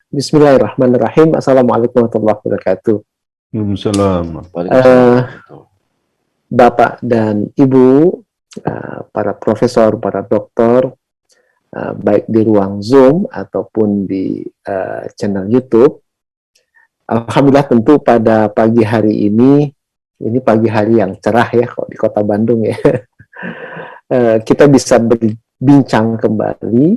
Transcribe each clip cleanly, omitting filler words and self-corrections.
Bismillahirrahmanirrahim. Assalamualaikum warahmatullahi wabarakatuh. Waalaikumsalam. Bapak dan Ibu, para profesor, para doktor, baik di ruang Zoom ataupun di channel YouTube. Alhamdulillah tentu pada pagi hari ini pagi hari yang cerah ya kok di kota Bandung ya. Kita bisa berbincang kembali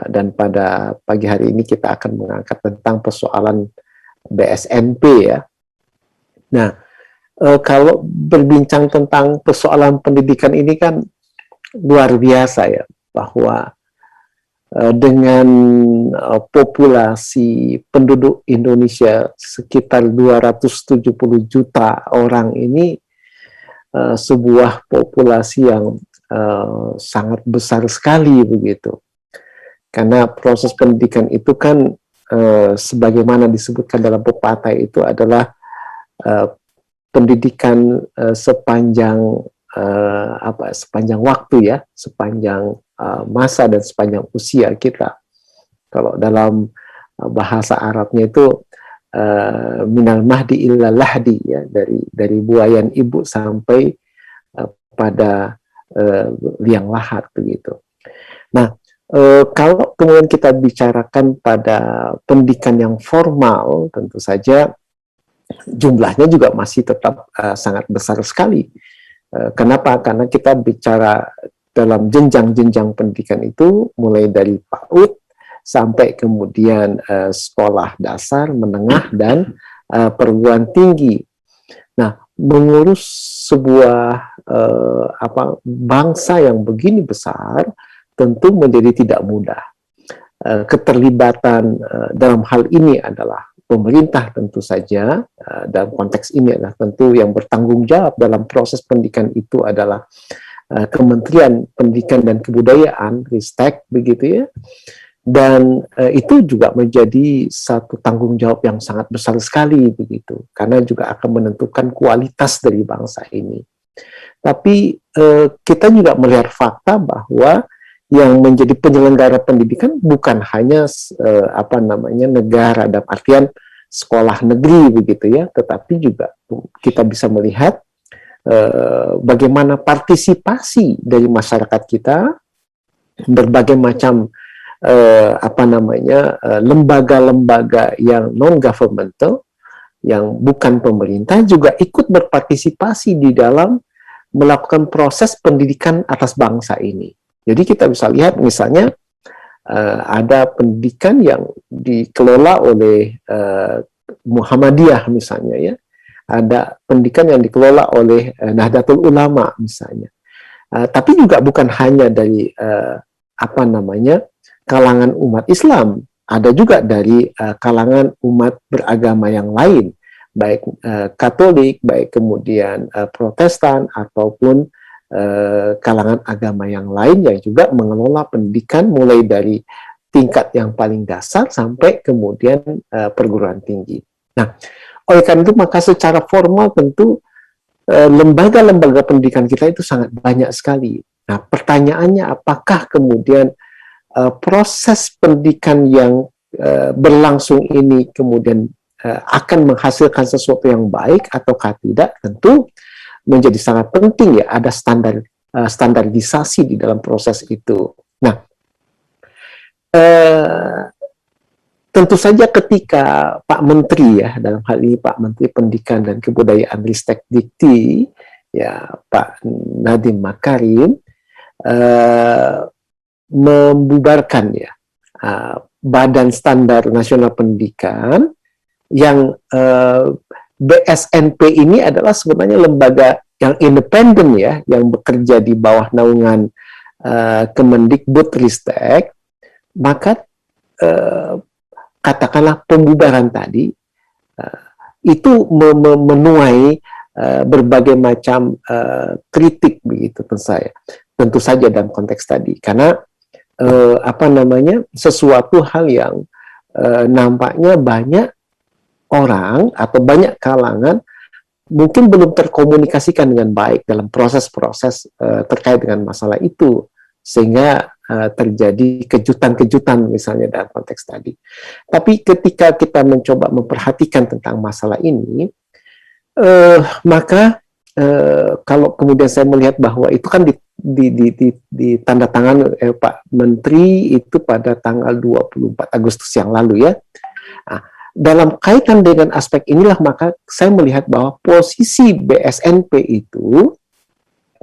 dan pada pagi hari ini kita akan mengangkat tentang persoalan BSNP ya. Nah, kalau berbincang tentang persoalan pendidikan ini kan luar biasa ya, bahwa dengan populasi penduduk Indonesia sekitar 270 juta orang ini, sebuah populasi yang sangat besar sekali begitu. Karena proses pendidikan itu kan sebagaimana disebutkan dalam pepatah itu adalah pendidikan sepanjang sepanjang waktu ya, sepanjang masa dan sepanjang usia kita. Kalau dalam bahasa Arabnya itu minal mahdi illa lahdi ya, dari buayan ibu sampai pada liang lahat begitu. Nah, kalau kemudian kita bicarakan pada pendidikan yang formal, tentu saja jumlahnya juga masih tetap sangat besar sekali. Kenapa? Karena kita bicara dalam jenjang-jenjang pendidikan itu, mulai dari PAUD sampai kemudian sekolah dasar, menengah, dan perguruan tinggi. Nah, mengurus sebuah bangsa yang begini besar tentu menjadi tidak mudah. Keterlibatan dalam hal ini adalah pemerintah tentu saja, dalam konteks ini adalah tentu yang bertanggung jawab dalam proses pendidikan itu adalah Kementerian Pendidikan dan Kebudayaan, Ristek begitu ya. Dan itu juga menjadi satu tanggung jawab yang sangat besar sekali begitu, karena juga akan menentukan kualitas dari bangsa ini. Tapi kita juga melihat fakta bahwa yang menjadi penyelenggara pendidikan bukan hanya negara dalam artian sekolah negeri begitu ya, tetapi juga kita bisa melihat bagaimana partisipasi dari masyarakat kita, berbagai macam lembaga-lembaga yang non-governmental, yang bukan pemerintah juga ikut berpartisipasi di dalam melakukan proses pendidikan atas bangsa ini. Jadi kita bisa lihat misalnya ada pendidikan yang dikelola oleh Muhammadiyah misalnya ya, ada pendidikan yang dikelola oleh Nahdlatul Ulama misalnya. Tapi juga bukan hanya dari kalangan umat Islam, ada juga dari kalangan umat beragama yang lain, baik Katolik, baik kemudian Protestan ataupun kalangan agama yang lain yang juga mengelola pendidikan mulai dari tingkat yang paling dasar sampai kemudian perguruan tinggi. Nah, oleh karena itu maka secara formal tentu lembaga-lembaga pendidikan kita itu sangat banyak sekali. Nah, pertanyaannya apakah kemudian proses pendidikan yang berlangsung ini kemudian akan menghasilkan sesuatu yang baik ataukah tidak? Tentu menjadi sangat penting ya, ada standarisasi di dalam proses itu. Nah, tentu saja ketika Pak Menteri ya, dalam hal ini Pak Menteri Pendidikan dan Kebudayaan Ristek Dikti ya, Pak Nadiem Makarim membubarkan ya Badan Standar Nasional Pendidikan yang BSNP ini adalah sebenarnya lembaga yang independen ya, yang bekerja di bawah naungan Kemendikbudristek. Maka katakanlah pembubaran tadi itu menuai berbagai macam kritik begitu tentu saja dalam konteks tadi, karena sesuatu hal yang nampaknya banyak orang atau banyak kalangan mungkin belum terkomunikasikan dengan baik dalam proses-proses terkait dengan masalah itu, sehingga terjadi kejutan-kejutan misalnya dalam konteks tadi. Tapi ketika kita mencoba memperhatikan tentang masalah ini, maka kalau kemudian saya melihat bahwa itu kan ditanda tangan Pak Menteri itu pada tanggal 24 Agustus yang lalu ya. Nah, dalam kaitan dengan aspek inilah maka saya melihat bahwa posisi BSNP itu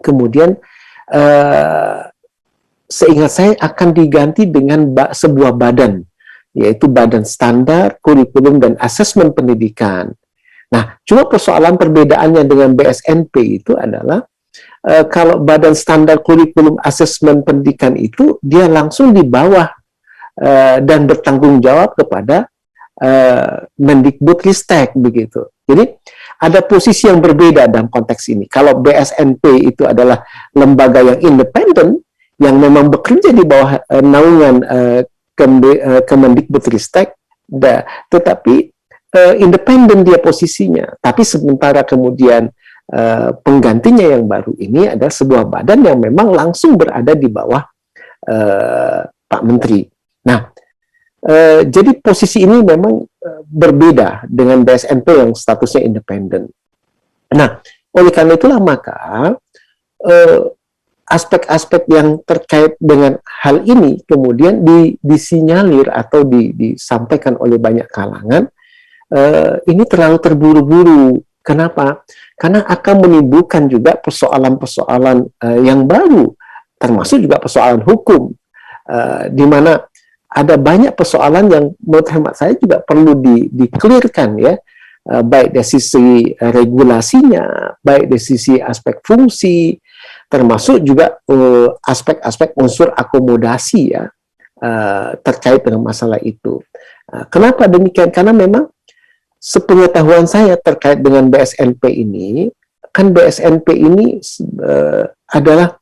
kemudian seingat saya akan diganti dengan sebuah badan, yaitu Badan Standar Kurikulum dan Asesmen Pendidikan. Nah, cuma persoalan perbedaannya dengan BSNP itu adalah kalau Badan Standar Kurikulum Asesmen Pendidikan itu dia langsung di bawah dan bertanggung jawab kepada Mendikbudristek begitu. Jadi ada posisi yang berbeda dalam konteks ini. Kalau BSNP itu adalah lembaga yang independen yang memang bekerja di bawah naungan Kemendikbudristek, tetapi independen dia posisinya. Tapi sementara kemudian penggantinya yang baru ini adalah sebuah badan yang memang langsung berada di bawah Pak Menteri. Nah, jadi posisi ini memang berbeda dengan BSNP yang statusnya independen. Nah, oleh karena itulah maka aspek-aspek yang terkait dengan hal ini kemudian disinyalir atau disampaikan oleh banyak kalangan, ini terlalu terburu-buru. Kenapa? Karena akan menimbulkan juga persoalan-persoalan yang baru, termasuk juga persoalan hukum, di mana ada banyak persoalan yang menurut hemat saya juga perlu di-clearkan ya, baik dari sisi regulasinya, baik dari sisi aspek fungsi, termasuk juga aspek-aspek unsur akomodasi ya, terkait dengan masalah itu. Kenapa demikian? Karena memang sepengetahuan saya terkait dengan BSNP ini, kan BSNP ini adalah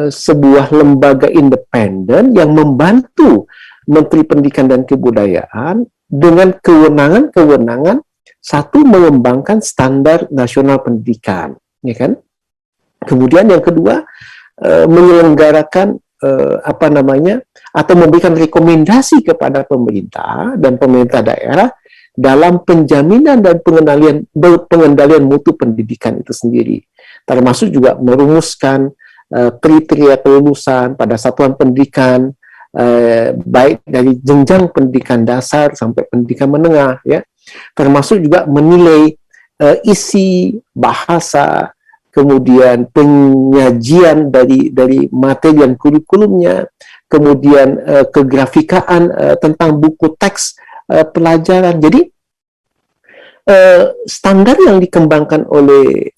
sebuah lembaga independen yang membantu Menteri Pendidikan dan Kebudayaan dengan kewenangan satu, mengembangkan standar nasional pendidikan, ya kan? Kemudian yang kedua, menyelenggarakan atau memberikan rekomendasi kepada pemerintah dan pemerintah daerah dalam penjaminan dan pengendalian mutu pendidikan itu sendiri, termasuk juga merumuskan kriteria kelulusan pada satuan pendidikan, baik dari jenjang pendidikan dasar sampai pendidikan menengah ya, termasuk juga menilai isi, bahasa, kemudian penyajian dari materi dan kurikulumnya, kemudian kegrafikaan tentang buku teks pelajaran. Jadi standar yang dikembangkan oleh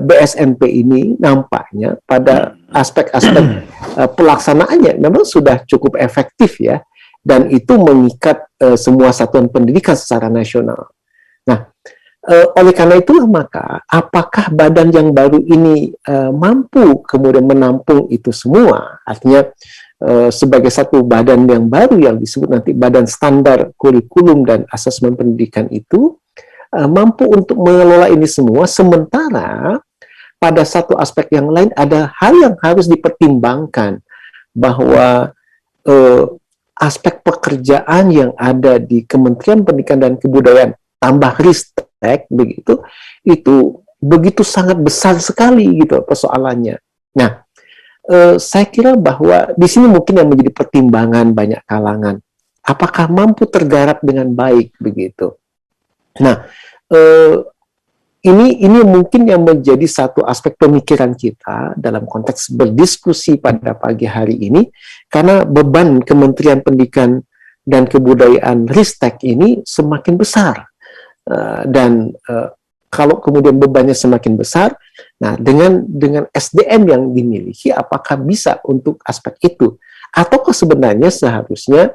BSNP ini nampaknya pada aspek-aspek pelaksanaannya memang sudah cukup efektif ya, dan itu mengikat semua satuan pendidikan secara nasional. Nah, oleh karena itulah maka apakah badan yang baru ini mampu kemudian menampung itu semua, artinya sebagai satu badan yang baru yang disebut nanti Badan Standar Kurikulum dan Asesmen Pendidikan itu mampu untuk mengelola ini semua, sementara pada satu aspek yang lain ada hal yang harus dipertimbangkan, bahwa aspek pekerjaan yang ada di Kementerian Pendidikan dan Kebudayaan tambah Ristek begitu, itu begitu sangat besar sekali gitu persoalannya. Nah, saya kira bahwa di sini mungkin yang menjadi pertimbangan banyak kalangan, apakah mampu tergarap dengan baik begitu. Nah, ini mungkin yang menjadi satu aspek pemikiran kita dalam konteks berdiskusi pada pagi hari ini, karena beban Kementerian Pendidikan dan Kebudayaan Ristek ini semakin besar, dan kalau kemudian bebannya semakin besar, nah dengan SDM yang dimiliki, apakah bisa untuk aspek itu, ataukah sebenarnya seharusnya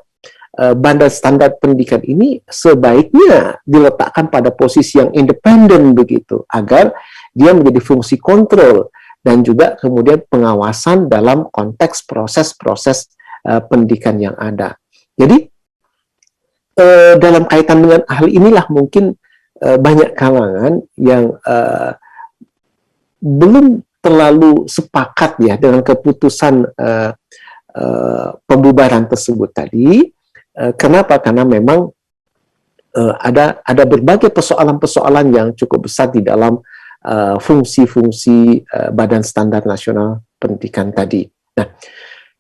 Badan Standar Pendidikan ini sebaiknya diletakkan pada posisi yang independen begitu, agar dia menjadi fungsi kontrol dan juga kemudian pengawasan dalam konteks proses-proses pendidikan yang ada. Jadi dalam kaitan dengan hal inilah mungkin banyak kalangan yang belum terlalu sepakat ya dengan keputusan pembubaran tersebut tadi. Kenapa? Karena memang ada berbagai persoalan-persoalan yang cukup besar di dalam fungsi-fungsi Badan Standar Nasional Pendidikan tadi. Nah,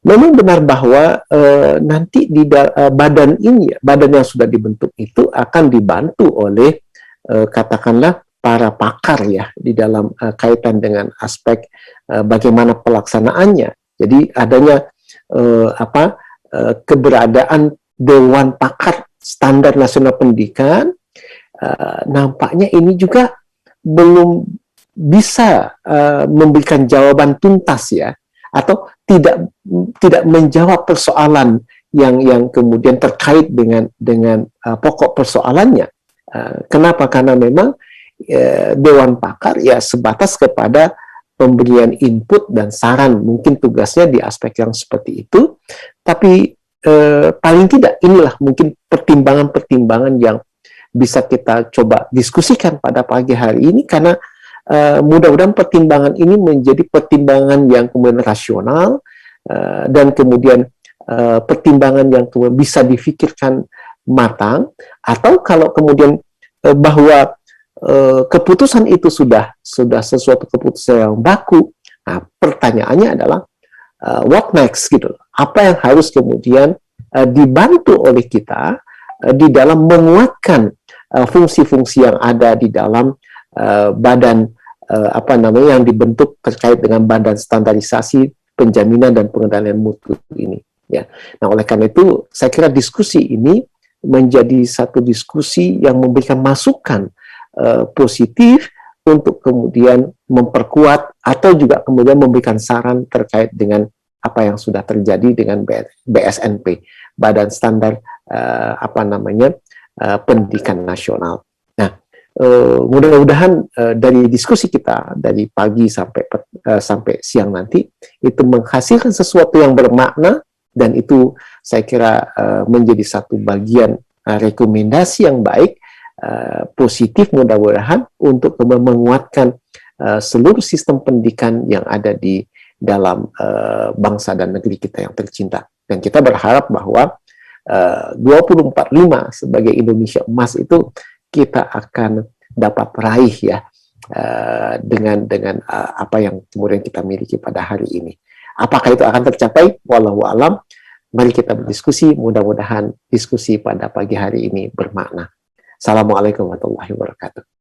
memang benar bahwa nanti di badan ini, badan yang sudah dibentuk itu akan dibantu oleh katakanlah para pakar ya di dalam kaitan dengan aspek bagaimana pelaksanaannya. Jadi adanya keberadaan Dewan Pakar Standar Nasional Pendidikan, nampaknya ini juga belum bisa memberikan jawaban tuntas ya, atau tidak menjawab persoalan yang kemudian terkait dengan pokok persoalannya. Kenapa? Karena memang Dewan Pakar ya sebatas kepada pemberian input dan saran, mungkin tugasnya di aspek yang seperti itu, tapi paling tidak inilah mungkin pertimbangan-pertimbangan yang bisa kita coba diskusikan pada pagi hari ini, karena mudah-mudahan pertimbangan ini menjadi pertimbangan yang kemudian rasional dan kemudian pertimbangan yang kemudian bisa difikirkan matang, atau kalau kemudian bahwa keputusan itu sudah sesuatu keputusan yang baku, nah pertanyaannya adalah what next gitu. Apa yang harus kemudian dibantu oleh kita di dalam menguatkan fungsi-fungsi yang ada di dalam badan yang dibentuk terkait dengan Badan Standarisasi Penjaminan dan Pengendalian Mutu ini ya. Nah, oleh karena itu saya kira diskusi ini menjadi satu diskusi yang memberikan masukan positif untuk kemudian memperkuat atau juga kemudian memberikan saran terkait dengan apa yang sudah terjadi dengan BSNP, Badan Standar Pendidikan Nasional. Nah, mudah-mudahan dari diskusi kita dari pagi sampai siang nanti itu menghasilkan sesuatu yang bermakna, dan itu saya kira menjadi satu bagian rekomendasi yang baik, positif mudah-mudahan untuk menguatkan seluruh sistem pendidikan yang ada di dalam bangsa dan negeri kita yang tercinta. Dan kita berharap bahwa 2045 sebagai Indonesia Emas itu kita akan dapat raih ya dengan apa yang kemudian kita miliki pada hari ini. Apakah itu akan tercapai? Wallahu alam. Mari kita berdiskusi, mudah-mudahan diskusi pada pagi hari ini bermakna. Assalamualaikum warahmatullahi wabarakatuh.